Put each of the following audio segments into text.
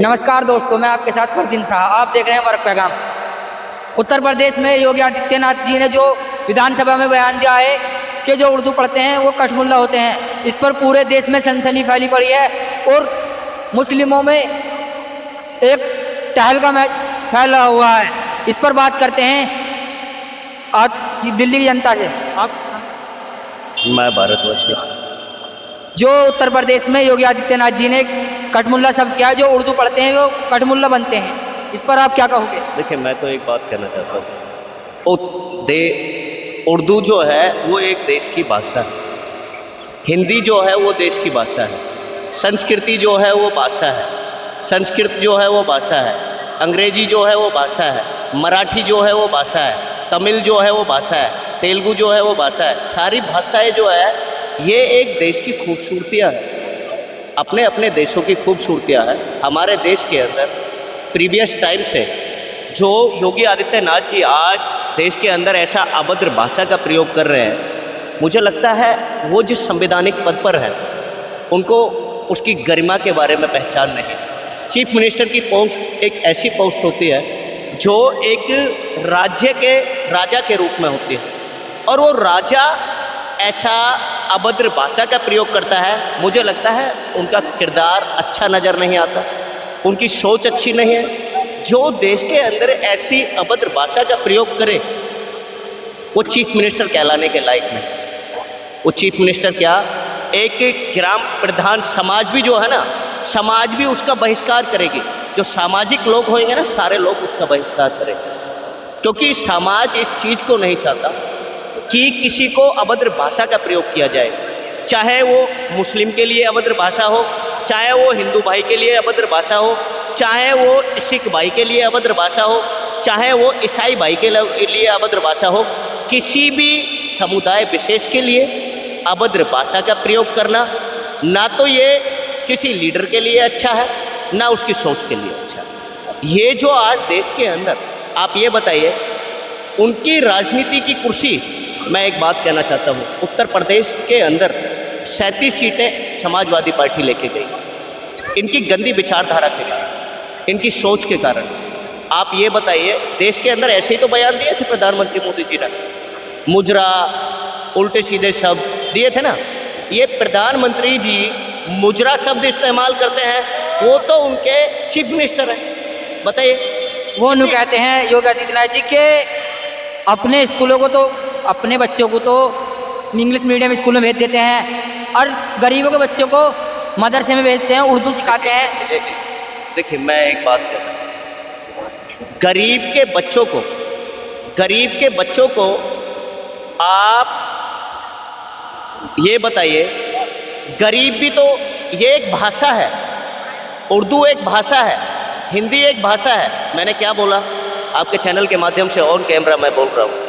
नमस्कार दोस्तों, मैं आपके साथ फरदीन शाह। आप देख रहे हैं वर्क पैगाम। उत्तर प्रदेश में योगी आदित्यनाथ जी ने जो विधानसभा में बयान दिया है कि जो उर्दू पढ़ते हैं वो कठमुल्ला होते हैं, इस पर पूरे देश में सनसनी फैली पड़ी है और मुस्लिमों में एक तहलका फैला हुआ है। इस पर बात करते हैं आज दिल्ली की जनता से। आप मैं भारतवर्षी। जो उत्तर प्रदेश में योगी आदित्यनाथ जी ने कठमुल्ला शब्द किया है, जो उर्दू पढ़ते हैं वो कठमुल्ला बनते हैं, इस पर आप क्या कहोगे? देखिए, मैं तो एक बात कहना चाहता हूँ, उर्दू जो है वो एक देश की भाषा है, हिंदी जो है वो देश की भाषा है, संस्कृति जो है वो भाषा है, संस्कृत जो है वो भाषा है, अंग्रेजी जो है वो भाषा है, मराठी जो है वो भाषा है, तमिल जो है वो भाषा है, तेलुगु जो है वो भाषा है। सारी भाषाएं जो है ये एक देश की खूबसूरतियाँ हैं, अपने अपने देशों की खूबसूरतियाँ हैं। हमारे देश के अंदर प्रीवियस टाइम से जो योगी आदित्यनाथ जी आज देश के अंदर ऐसा अभद्र भाषा का प्रयोग कर रहे हैं, मुझे लगता है वो जिस संवैधानिक पद पर है उनको उसकी गरिमा के बारे में पहचान नहीं। चीफ मिनिस्टर की पोस्ट एक ऐसी पोस्ट होती है जो एक राज्य के राजा के रूप में होती है, और वो राजा ऐसा अभद्र भाषा का प्रयोग करता है। मुझे लगता है उनका किरदार अच्छा नज़र नहीं आता, उनकी सोच अच्छी नहीं है। जो देश के अंदर ऐसी अभद्र भाषा का प्रयोग करे वो चीफ मिनिस्टर कहलाने के लायक नहीं। वो चीफ मिनिस्टर क्या, एक ग्राम प्रधान समाज भी जो है ना, समाज भी उसका बहिष्कार करेगी। जो सामाजिक लोग होंगे ना, सारे लोग उसका बहिष्कार करेंगे, क्योंकि समाज इस चीज़ को नहीं चाहता कि किसी को अभद्र भाषा का प्रयोग किया जाए, चाहे वो मुस्लिम के लिए अभद्र भाषा हो, चाहे वो हिंदू भाई के लिए अभद्र भाषा हो, चाहे वो सिख भाई के लिए अभद्र भाषा हो, चाहे वो ईसाई भाई के लिए अभद्र भाषा हो। किसी भी समुदाय विशेष के लिए अभद्र भाषा का प्रयोग करना ना तो ये किसी लीडर के लिए अच्छा है, ना उसकी सोच के लिए अच्छा है। ये जो आज देश के अंदर, आप ये बताइए, उनकी राजनीति की कुर्सी, मैं एक बात कहना चाहता हूँ, उत्तर प्रदेश के अंदर 37 सीटें समाजवादी पार्टी लेके गई, इनकी गंदी विचारधारा के कारण, इनकी सोच के कारण। आप ये बताइए, देश के अंदर ऐसे ही तो बयान दिए थे प्रधानमंत्री मोदी जी ने, मुजरा, उल्टे सीधे शब्द दिए थे ना। ये प्रधानमंत्री जी मुजरा शब्द इस्तेमाल करते हैं, वो तो उनके चीफ मिनिस्टर हैं। बताइए, वो नु कहते हैं योगी आदित्यनाथ जी के अपने स्कूलों को तो, अपने बच्चों को तो इंग्लिश मीडियम स्कूल में भेज देते हैं और गरीबों के बच्चों को मदरसे में भेजते हैं, उर्दू सिखाते हैं। देखिए, मैं एक बात कहना चाहता हूँ, गरीब के बच्चों को आप ये बताइए, गरीब भी तो, ये एक भाषा है, उर्दू एक भाषा है, हिंदी एक भाषा है। मैंने क्या बोला आपके चैनल के माध्यम से, ऑन कैमरा मैं बोल रहा हूँ,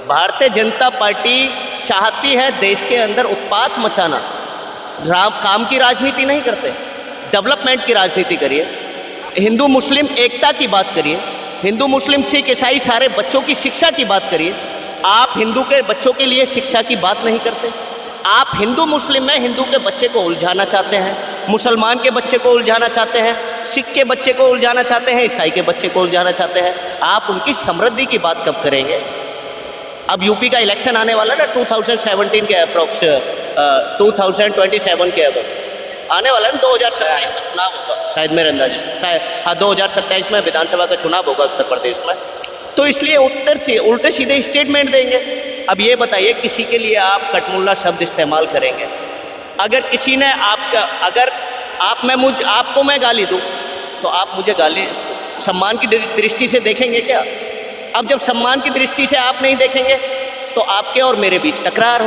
भारतीय जनता पार्टी चाहती है देश के अंदर उत्पात मचाना। काम की राजनीति नहीं करते, डेवलपमेंट की राजनीति करिए, हिंदू मुस्लिम एकता की बात करिए, हिंदू मुस्लिम सिख ईसाई सारे बच्चों की शिक्षा की बात करिए। आप हिंदू के बच्चों के लिए शिक्षा की बात नहीं करते। आप हिंदू मुस्लिम में हिंदू के बच्चे को उलझाना चाहते हैं, मुसलमान के बच्चे को उलझाना चाहते हैं, सिख के बच्चे को उलझाना चाहते हैं, ईसाई के बच्चे को उलझाना चाहते हैं। आप उनकी समृद्धि की बात कब करेंगे? अब यूपी का इलेक्शन आने वाला ना, 2017 के अप्रोक्स, 2027 के अब आने वाला ना, 2027 में चुनाव होगा शायद, मेरे अंदाजे से शायद, हाँ 2027 में विधानसभा का चुनाव होगा उत्तर प्रदेश में। तो इसलिए उत्तर से उल्टे सीधे स्टेटमेंट देंगे। अब ये बताइए, किसी के लिए आप कठमुल्ला शब्द इस्तेमाल करेंगे? अगर किसी ने अगर आपको मैं गाली दूँ तो आप मुझे गाली सम्मान की दृष्टि से देखेंगे क्या? अब जब सम्मान की दृष्टि से आप नहीं देखेंगे तो आपके और मेरे बीच तकरार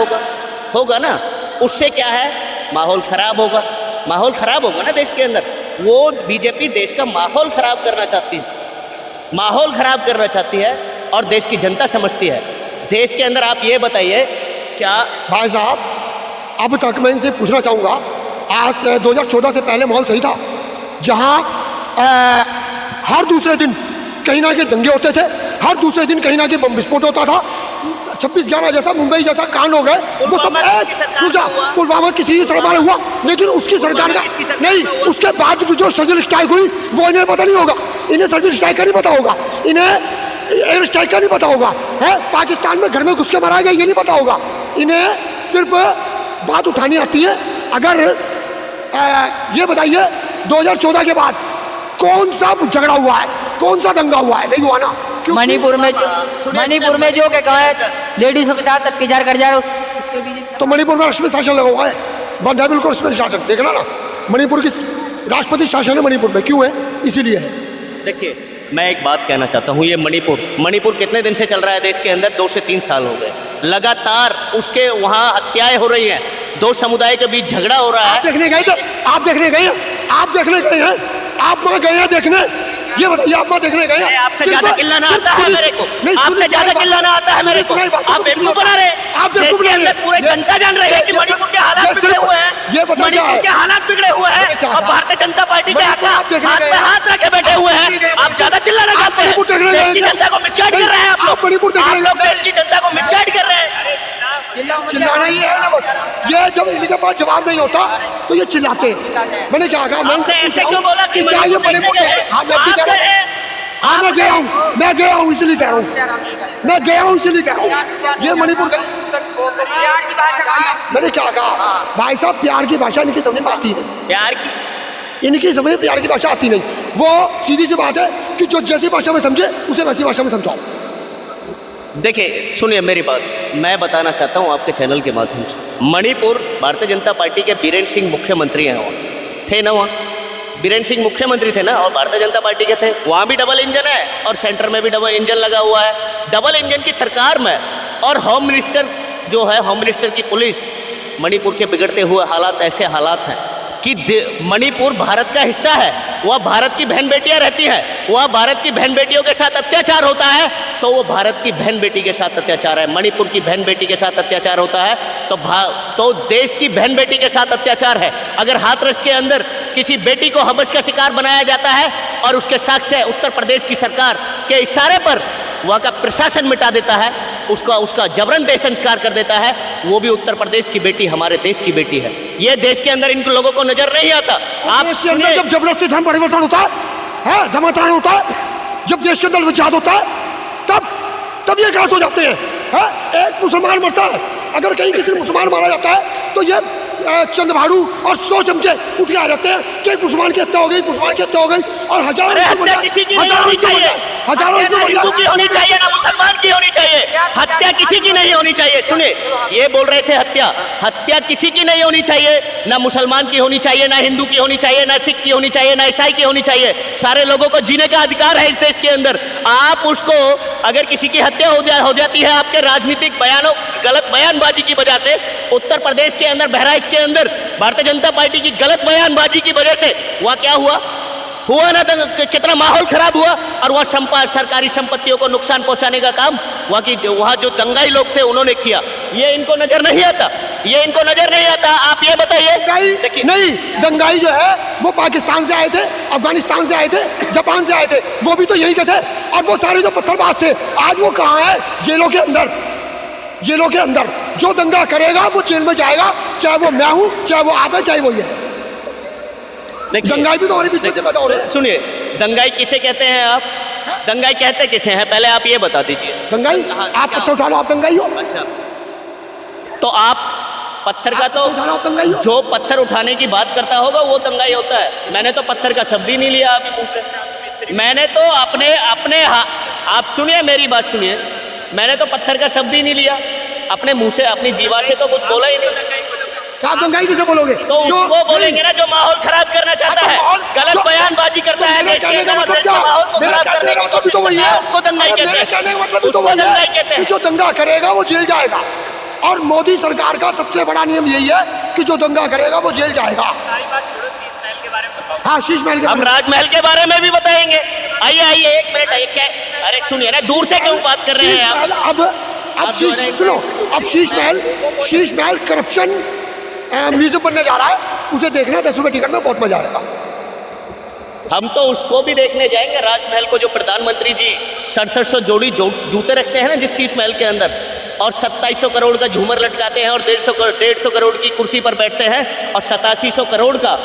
होगा ना। उससे क्या है, माहौल ख़राब होगा, माहौल ख़राब होगा ना देश के अंदर। वो बीजेपी देश का माहौल ख़राब करना चाहती है, माहौल ख़राब करना चाहती है, और देश की जनता समझती है। देश के अंदर आप ये बताइए, क्या भाई साहब, अब तक मैं इनसे पूछना चाहूँगा, आज से 2014 से पहले माहौल सही था, जहाँ हर दूसरे दिन कहीं ना कहीं दंगे होते थे, हर दूसरे दिन कहीं ना कहीं बम विस्फोट होता था, 26/11 जैसा, मुंबई जैसा कांड हो गए, वो सब पुलवामा किसी सरकार हुआ, लेकिन उसकी सरकार का नहीं, उसके बाद जो सर्जिकल स्ट्राइक हुई वो इन्हें पता नहीं होगा, इन्हें सर्जिकल स्ट्राइक का नहीं पता होगा, इन्हें एयर स्ट्राइक का नहीं पता होगा, है पाकिस्तान में घर में घुस के मारा गया ये नहीं पता होगा, इन्हें सिर्फ बात उठानी आती है। अगर ये बताइए 2014 के बाद कौन सा झगड़ा हुआ है, कौन सा दंगा हुआ है? नहीं हुआ ना। मणिपुर में जो क्या कहा है लेडीजों के साथ अत्याचार कर जा रहा है, तो मणिपुर में राष्ट्रपति शासन लगा हुआ है, बंद है बिल्कुल राष्ट्रपति शासन, देखना ना मणिपुर की राष्ट्रपति शासन है मणिपुर में, क्यों है? इसीलिए है। देखिए मैं एक बात कहना चाहता हूँ, ये मणिपुर कितने दिन से चल रहा है देश के अंदर? 2 से 3 साल हो गए लगातार उसके वहाँ हत्याएं हो रही हैं, 2 समुदाय के बीच झगड़ा हो रहा है। देखने गए थे आप? देखने गए हैं आप? देखने गए हैं आप? वहाँ गए हैं देखने? ये बताइए आप वहाँ देखने गए हैं? आपसे ज्यादा चिल्लाना आता है मेरे को, आपसे ज्यादा चिल्लाना आता है मेरे को, आप बेवकूफ बना रहे हैं। आप बेवकूफ के अंदर पूरे जनता जान रही है कि मणिपुर के हालात बिगड़े हुए हैं, मणिपुर के हालात बिगड़े हुए हैं और भारतीय जनता पार्टी के हाथ में हाथ रखे बैठे हुए हैं। आप ज्यादा चिल्लाना चाहते हैं, देश की जनता को मिसगाइड कर रहे हैं आप लोग देश की जनता को मिसगाइड कर रहे हैं। चिल्लाना ये है ना बस, ये जब इनके पास जवाब नहीं होता तो ये चिल्लाते हैं। मैंने क्या कहा? आपने ऐसे क्यों बोला कि क्या ये मणिपुर हाँ मैं गया हूँ इसलिए कह रहा हूँ, मैं गया हूँ इसलिए कह रहा हूँ। ये मणिपुर का मैंने क्या कहा? भाई साहब प्यार की भाषा इनकी समझ में आती नहीं, प्यार की इनकी समझ में प्यार की भाषा आती नहीं। वो सीधी सी बात है कि जो जैसी भाषा में समझे उसे वैसी भाषा में समझाओ। देखिए सुनिए मेरी बात, मैं बताना चाहता हूँ आपके चैनल के माध्यम से, मणिपुर भारतीय जनता पार्टी के बीरेन्द्र सिंह मुख्यमंत्री हैं, वहाँ थे ना, वहाँ बीरेन्द्र सिंह मुख्यमंत्री थे ना, और भारतीय जनता पार्टी के थे। वहाँ भी डबल इंजन है और सेंटर में भी डबल इंजन लगा हुआ है, डबल इंजन की सरकार में। और होम मिनिस्टर जो है, होम मिनिस्टर की पुलिस, मणिपुर के बिगड़ते हुए हालात ऐसे हालात हैं कि मणिपुर भारत का हिस्सा है, वहाँ भारत की बहन बेटियां रहती हैं, वहाँ भारत की बहन बेटियों के साथ अत्याचार होता है तो वो भारत की बहन बेटी के साथ अत्याचार है। मणिपुर की बहन बेटी के साथ अत्याचार होता है तो देश की बहन बेटी के साथ अत्याचार है। अगर हाथरस के अंदर किसी बेटी को हबस का शिकार बनाया जाता है और उसके साक्ष्य उत्तर प्रदेश की सरकार के इशारे पर वहाँ का प्रशासन मिटा देता है, उसका जबरन देह संस्कार कर देता है, वो भी उत्तर प्रदेश की बेटी हमारे देश की बेटी है। ये देश के अंदर इन लोगों को नजर नहीं आता। आप देश के अंदर जब जबरदस्ती धर्म परिवर्तन होता है, धर्मांतरण होता है, जब देश के अंदर विचार होता है तब ये घात हो जाते हैं। एक मुसलमान मरता है, अगर कहीं किसी मुसलमान मारा जाता है तो ये चंदभाड़ू और 100 चमचे उठ के आ जाते हैं कि एक मुसलमान की हत्या हो गई, मुसलमान की हत्या हो गई, और हजारों किसी की नहीं होनी चाहिए, हजारों हिंदू की होनी चाहिए ना मुसलमान की होनी चाहिए, हत्या किसी की नहीं होनी चाहिए। सुनिए ये बोल रहे थे हत्या किसी की नहीं होनी चाहिए, ना मुसलमान की होनी चाहिए, ना हिंदू की होनी चाहिए, ना सिख की होनी चाहिए, ना ईसाई की होनी चाहिए। सारे लोगों को जीने का अधिकार है इस देश के अंदर। आप उसको अगर किसी की हत्या हो जाती है आपके राजनीतिक बयानों, गलत बयानबाजी की वजह से, उत्तर प्रदेश के अंदर बहराइच के अंदर भारतीय जनता पार्टी की गलत बयानबाजी की वजह से वहाँ क्या हुआ ना, कितना माहौल खराब हुआ, और वहाँ सरकारी संपत्तियों को नुकसान पहुंचाने का काम वहाँ जो दंगाई लोग थे उन्होंने किया। ये इनको नजर नहीं आता, आप ये बताइए। नहीं, दंगाई जो है वो पाकिस्तान से आए थे, अफगानिस्तान से आए थे, जापान से आए थे, वो भी तो यही के थे, और वो सारे जो पत्थरबाज थे आज वो कहाँ है? जेलों के अंदर। जो दंगा करेगा वो जेल में जाएगा, चाहे वो मैं हूं, चाहे वो आप है, चाहे वो ये है। दंगाई भी तो हमारे बीच में पैदा हो रहे हैं। सुनिए दंगाई किसे कहते हैं आप? दंगाई कहते किसे हैं पहले आप ये बता दीजिए। दंगाई आप पत्थर उठा लो, आप दंगाई हो। अच्छा तो आप पत्थर का तो जो पत्थर उठाने की बात करता होगा वो दंगाई होता है। मैंने तो पत्थर का शब्द ही नहीं लिया अभी मुंह से। मैंने तो अपने आप सुनिए मेरी बात सुनिए, मैंने तो पत्थर का शब्द ही नहीं लिया अपने मुंह से, अपनी जीवा से तो कुछ बोला ही नहीं। आप दंगाई किसे बोलोगे? तो उसको बोलेंगे ना जो माहौल खराब करना चाहता है, गलत बयानबाजी करता है, देश के अंदर माहौल को खराब करने की कोशिश करता है, उसको दंगाई कहते हैं। जो दंगा करेगा वो जेल जाएगा, और मोदी सरकार का सबसे बड़ा नियम यही है कि जो दंगा करेगा वो जेल जाएगा। हाँ, शीश महल के हम राजमहल के बारे में भी बताएंगे। आइए 1 मिनट आइए। अरे सुनिए ना, दूर से क्यों बात कर रहे हैं आप? अब शीश महल करप्शन म्यूजियम बनने जा रहा है, उसे देखना 10 रुपए टिकट में, बहुत मजा आएगा। हम तो उसको भी देखने जाएंगे, राजमहल को, जो प्रधानमंत्री जी 6700 जोड़ी जूते रखते हैं ना जिस शीश महल के अंदर, और 2700 करोड़ का झूमर लटकाते हैं और 150 करोड़ की कुर्सी पर बैठते हैं और 8700 करोड़ का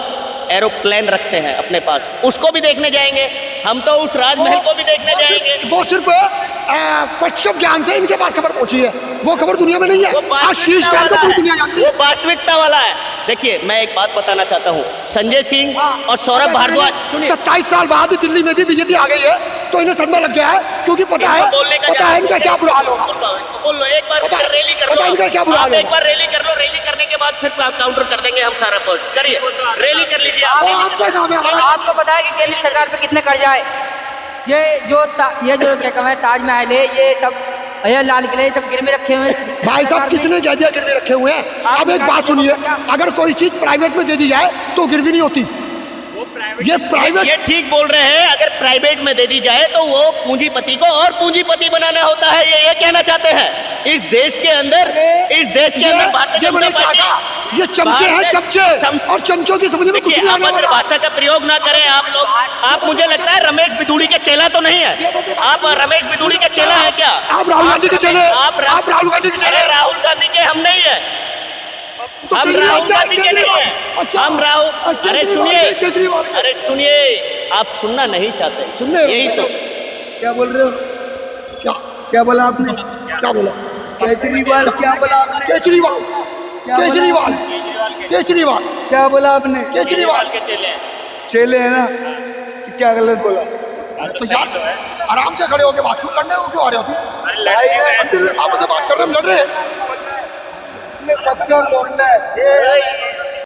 एरोप्लेन रखते हैं अपने पास, उसको भी देखने जाएंगे हम। तो उस राजमहल को भी देखने जाएंगे। वो सिर्फ पश्चिम ज्ञान से इनके पास खबर पहुंची है, वो खबर दुनिया में नहीं है। आज शीश पहन कर पूरी दुनिया जानती है। वो वास्तविकता वाला है। देखिए मैं एक बात बताना चाहता हूँ, संजय सिंह और सौरभ भारद्वाज, 27 साल बाद दिल्ली में भी बीजेपी आ गई है तो इन्हें सदमा लग गया है, क्योंकि पता है इनका क्या बुरा हाल होगा। बोल लो एक बार रैली कर लो, इनका क्या बुरा हाल एक बार रैली कर लो, रैली करने के बाद फिर काउंटर कर देंगे हम सारा कुछ। करिए रैली कर लीजिए आप। आपका काम है हमारा। आपको पता है कि केंद्र सरकार पे कितने कर्जा है? ये जो क्या कहते हैं ताजमहल है, ये सब ये लाल किले सब गिरवी रखे हुए हैं। भाई साहब किसने कह दिया गिरवी रखे हुए हैं? अब एक बात सुनिए, अगर कोई चीज प्राइवेट में दे दी जाए तो गिरवी नहीं होती। ये प्राइवेट, ये ठीक बोल रहे हैं, अगर प्राइवेट में दे दी जाए तो वो पूंजीपति को और पूंजीपति बनाना होता है। ये कहना चाहते हैं इस देश के अंदर भारतीय जनता पार्टी, ये चमचे हैं चमचे, और चमचों की समझ में कुछ नहीं आने वाला। भाषा का प्रयोग ना करें आप लोग। आप मुझे लगता है रमेश बिधूड़ी के चेला तो नहीं है आप? रमेश बिधूड़ी के चेला है क्या आप? राहुल गांधी के चेले, आप राहुल गांधी के चेले। राहुल गांधी के हम नहीं है, हम राहुल गांधी के नहीं है, हम राहुल। अरे सुनिए, आप सुनना नहीं चाहते, सुनने यही तो। क्या बोल रहे हो? क्या बोला आपने? क्या बोला? केजरीवाल क्या बोला आपने? केजरीवाल क्या बोला आपने? केजरीवाल के चेले हैं। चेले है ना, तो क्या गलत बोला? तो यार आराम से खड़े होके बात क्यों करने हो? क्यों आ रहे हो तुम? आपस से बात कर रहे हैं, हम लड़ रहे हैं। इसमें सबका लौटना है।